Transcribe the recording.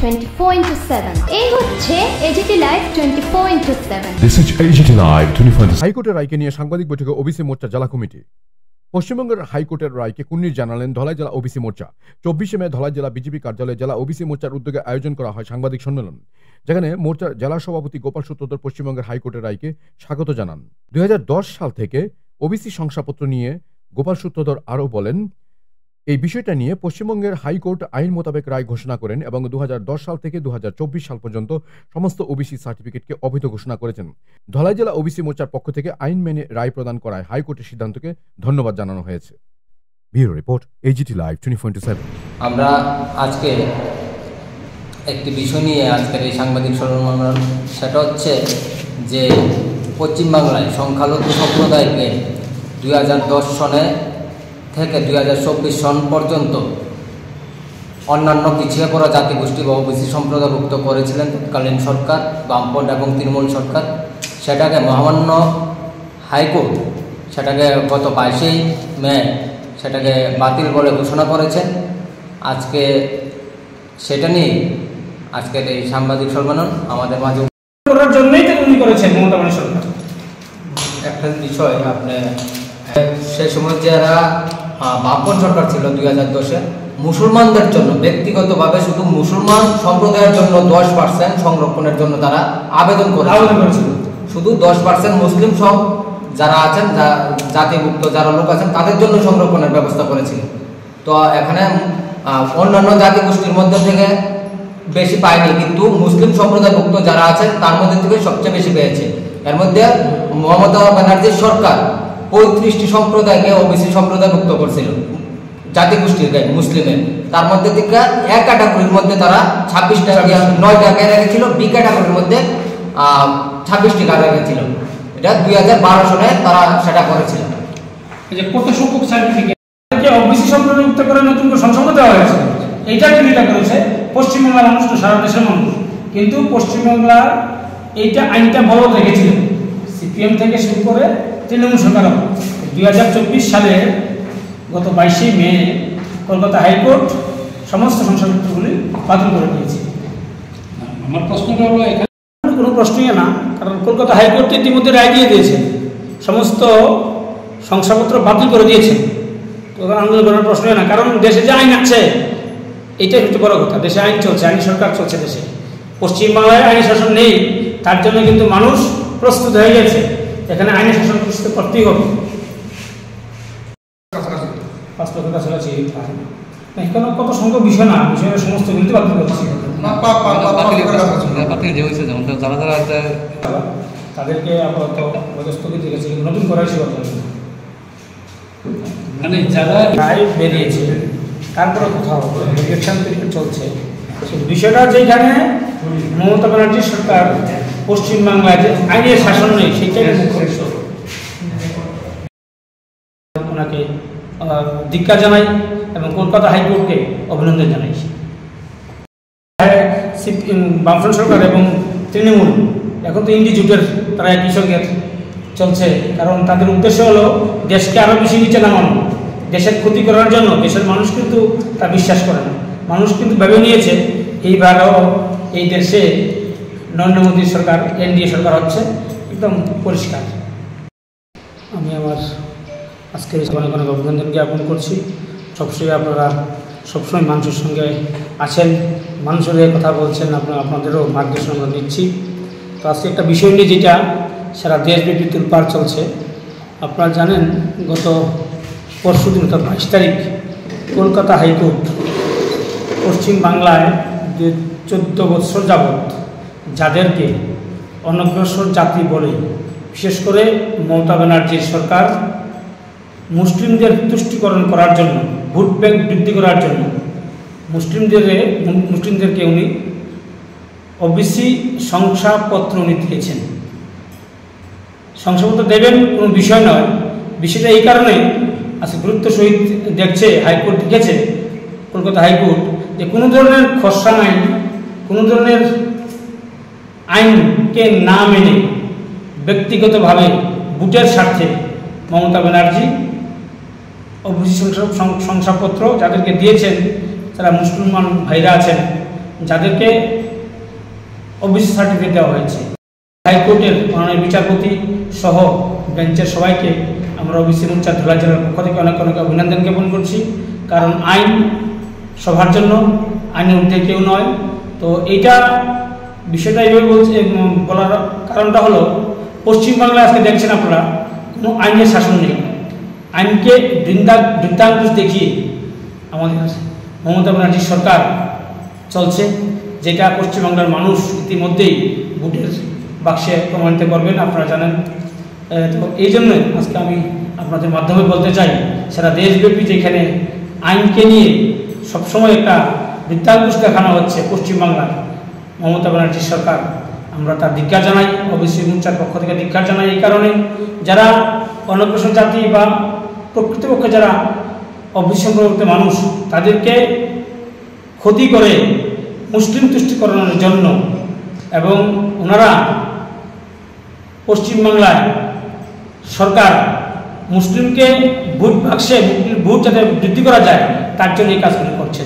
24/7 এই হচ্ছে AGT live 24/7। This is AGT Live 24/7। হাইকোর্টের রায়কে নিয়ে সাংবাদিক বৈঠকে ওবিসি মোর্চা জেলা কমিটি। পশ্চিমবঙ্গের হাইকোর্টের রায়কে কুর্নিশ জানালেন ধলাই জেলা ওবিসি মোর্চা। 24শে মে ধলাই জেলা বিজেপি কার্যালয়ে জেলা ওবিসি মোর্চার উদ্যোগে আয়োজন করা হয় সাংবাদিক সম্মেলন, যেখানে মোর্চার জেলা সভাপতি গোপাল সূত্রধর পশ্চিমবঙ্গের হাইকোর্টের রায়কে স্বাগত জানান। 2010 সাল থেকে ওবিসি শংসাপত্র নিয়ে গোপাল সূত্রধর আরও বলেন, এই বিষয়টা নিয়ে পশ্চিমবঙ্গের হাইকোর্ট আইন মোতাবেক রায় ঘোষণা করেন এবং 2010 সাল থেকে 2024 সাল পর্যন্ত সমস্ত ওবিসি সার্টিফিকেটকে অবৈধ ঘোষণা করেছেন। ধলাই জেলা ওবিসি মোর্চার পক্ষ থেকে আইন মেনে রায় প্রদান করায় হাইকোর্টের সিদ্ধান্তকে ধন্যবাদ জানানো হয়েছে। Bureau report, AGT live 24/7। আমরা আজকে একটি বিষয় নিয়ে আজকের এই সাংবাদিক সম্মেলন, সেটা হচ্ছে যে পশ্চিমবাংলায় সংখ্যালঘু সম্প্রদায়কে 2010 সনে থেকে 2024 সন পর্যন্ত অন্যান্য পিছিয়ে পড়া জাতিগোষ্ঠী বা ওবিসি সম্প্রদায়ভুক্ত করেছিলেন তৎকালীন সরকার, বামপন্থ এবং তৃণমূল সরকার। সেটাকে মহামান্য হাইকোর্ট সেটাকে গত 22শে মে সেটাকে বাতিল বলে ঘোষণা করেছেন। আজকে সেটা নিয়ে আজকের এই সাংবাদিক সম্মেলন আমাদের মাঝে করার জন্যই তো উনি করেছেন মমতা বন্দ্যোপাধ্যায় সরকার। একটা বিষয়, আপনি সেই সময় যারা বামপন্থ সরকার ছিল 2010-এ মুসলমানদের জন্য ব্যক্তিগতভাবে শুধু মুসলমান সম্প্রদায়ের জন্য 10% সংরক্ষণের জন্য তারা আবেদন করেছিল। শুধু 10% মুসলিম সব যারা আছেন, জাতিভুক্ত যারা লোক আছেন তাদের জন্য সংরক্ষণের ব্যবস্থা করেছিল। তো এখানে অন্যান্য জাতিগোষ্ঠীর মধ্যে থেকে বেশি পায়নি, কিন্তু মুসলিম সম্প্রদায়ভুক্ত যারা আছেন তার মধ্যে থেকে সবচেয়ে বেশি পেয়েছে। এর মধ্যে মমতা ব্যানার্জির সরকার 35টি সম্প্রদায়কে ওবিসি সম্প্রদায়ভুক্ত করছিল জাতিগোষ্ঠীর মুসলিমের। তার মধ্যে থেকে এক ক্যাটাগরির মধ্যে তারা 26টা 9টা রেখেছিল, বি ক্যাটাগরির মধ্যে 26টি রেখেছিল। এটা 2012 সনে তারা সেটা করেছিল। যে কত সংখ্যক সার্টিফিকেট ওবিসি সম্প্রদায়ভুক্ত করে নতুন করে সংশোধন দেওয়া হয়েছে, এইটা বিরোধিতা করেছে পশ্চিমবাংলার মানুষ, সারা দেশের মানুষ। কিন্তু পশ্চিমবাংলার এইটা আইনটা বলবৎ রেখেছিল সিপিএম থেকে শুরু করে তৃণমূল সরকার। 2024 সালে গত 22শে মে কলকাতা হাইকোর্ট সমস্ত শংসাপত্রগুলি বাতিল করে দিয়েছে। আমার প্রশ্নটা হলো, এখানে কোনো প্রশ্নই না, কারণ কলকাতা হাইকোর্ট ইতিমধ্যে রায় দিয়ে দিয়েছে, সমস্ত শংসাপত্র বাতিল করে দিয়েছে। তো আন্দোলন করার প্রশ্নই না, কারণ দেশে যে আইন আছে এইটাই হচ্ছে বড় কথা। দেশে আইন চলছে, আইনি সরকার চলছে দেশে। পশ্চিমবাংলায় আইনি শাসন নেই, তার জন্য কিন্তু মানুষ প্রস্তুত হয়ে গেছে, এখানে আইনি শাসন প্রতিষ্ঠা করতেই হবে। 5 লক্ষ কাছাকাছি এখানে কত সংখ্যক বিষয় না, বিষয়ের সমস্ত গুলিতে বাতিল করছে। তাদেরকে আপাতত স্থগিত রেখেছে, নতুন করাই মানে যারা রায় বেরিয়েছে তারপরে কোথাও ইলেকশন পিরিয়ড চলছে, বিষয়টা যেখানে মমতা ব্যানার্জি সরকার পশ্চিমবাংলায় যে আইনের শাসন নেই সেইটাই মুখ্য বিষয়। ওনাকে ধিক্কার জানাই এবং কলকাতা হাইকোর্টকে অভিনন্দন জানাই। বামফ্রন্ট সরকার এবং তৃণমূল এখন তো ইন্ডি জোটের, তারা একই সঙ্গে চলছে, কারণ তাদের উদ্দেশ্য হলো দেশকে আরও বেশি নিচে নামানো, দেশের ক্ষতি করার জন্য। দেশের মানুষ কিন্তু তা বিশ্বাস করে না, মানুষ কিন্তু ভেবে নিয়েছে এইবারও এই দেশে নরেন্দ্র মোদীর সরকার, এনডিএ সরকার হচ্ছে, একদম পরিষ্কার। আমি আমার আজকের অনেক অনেক অভিনন্দন জ্ঞাপন করছি। সবসময় আপনারা সবসময় মানুষের সঙ্গে আছেন, মানুষের হয়ে কথা বলছেন, আপনাদেরও মার্গদর্শন আমরা দিচ্ছি। তো আজকে একটা বিষয় নিয়ে যেটা সারা দেশব্যাপী তোলপাড় চলছে, আপনারা জানেন গত পরশুদিন অর্থাৎ 22 তারিখ কলকাতা হাইকোর্ট পশ্চিমবাংলায় যে 14 বছর যাবৎ যাদেরকে অনগ্রসর জাতি বলে, বিশেষ করে মমতা ব্যানার্জির সরকার মুসলিমদের তুষ্টিকরণ করার জন্য, ভোট ব্যাংক বৃদ্ধি করার জন্য মুসলিমদেরকে উনি ওবিসি শংসাপত্র উনি দিয়েছেন। শংসাপত্র দেবেন কোনো বিষয় নয়, বিষয়টা এই কারণে আজকে গুরুত্ব সহিত দেখছে হাইকোর্ট, দেখেছে কলকাতা হাইকোর্ট, যে কোনো ধরনের খসড়া আইন, কোনো ধরনের আইনকে না মেনে ব্যক্তিগতভাবে ভোটের স্বার্থে মমতা ব্যানার্জি ওবিসি শংসাপত্র যাদেরকে দিয়েছেন, যারা মুসলমান ভাইরা আছেন যাদেরকে ওবিসি সার্টিফিকেট দেওয়া হয়েছে। হাইকোর্টের মাননীয় বিচারপতি সহ বেঞ্চের সবাইকে আমরা ওবিসি মোর্চা ধলাই জেলার পক্ষ থেকে অনেক অনেক অভিনন্দন জ্ঞাপন করছি। কারণ আইন সবার জন্য, আইনের ঊর্ধ্বে কেউ নয়। তো এইটা বিষয়টা এইভাবে বলার কারণটা হলো, পশ্চিমবাংলায় আজকে দেখছেন আপনারা কোনো আইনের শাসন নেই। আইনকে বৃদ্ধাঙ্কুশ দেখিয়ে আমাদের মমতা ব্যানার্জির সরকার চলছে, যেটা পশ্চিমবাংলার মানুষ ইতিমধ্যেই ভোটের বাক্সে প্রমাণিত করবেন, আপনারা জানেন। তো এই জন্যই আজকে আমি আপনাদের মাধ্যমে বলতে চাই, সারা দেশব্যাপী যেখানে আইনকে নিয়ে সবসময় একটা বৃদ্ধাঙ্কুশ দেখানো হচ্ছে পশ্চিমবাংলার মমতা ব্যানার্জির সরকার, আমরা তার ধিক্কার জানাই। ওবিসি মোর্চার পক্ষ থেকে ধিক্কার জানাই এই কারণে, যারা অনগ্রসর জাতি বা প্রকৃতপক্ষে যারা ওবিসি সম্পর্কিত মানুষ, তাদেরকে ক্ষতি করে মুসলিম তুষ্টিকরণের জন্য, এবং ওনারা পশ্চিমবাংলায় সরকার মুসলিমকে ভোট বাক্সে ভোট যাতে বৃদ্ধি করা যায় তার জন্য এই কাজগুলি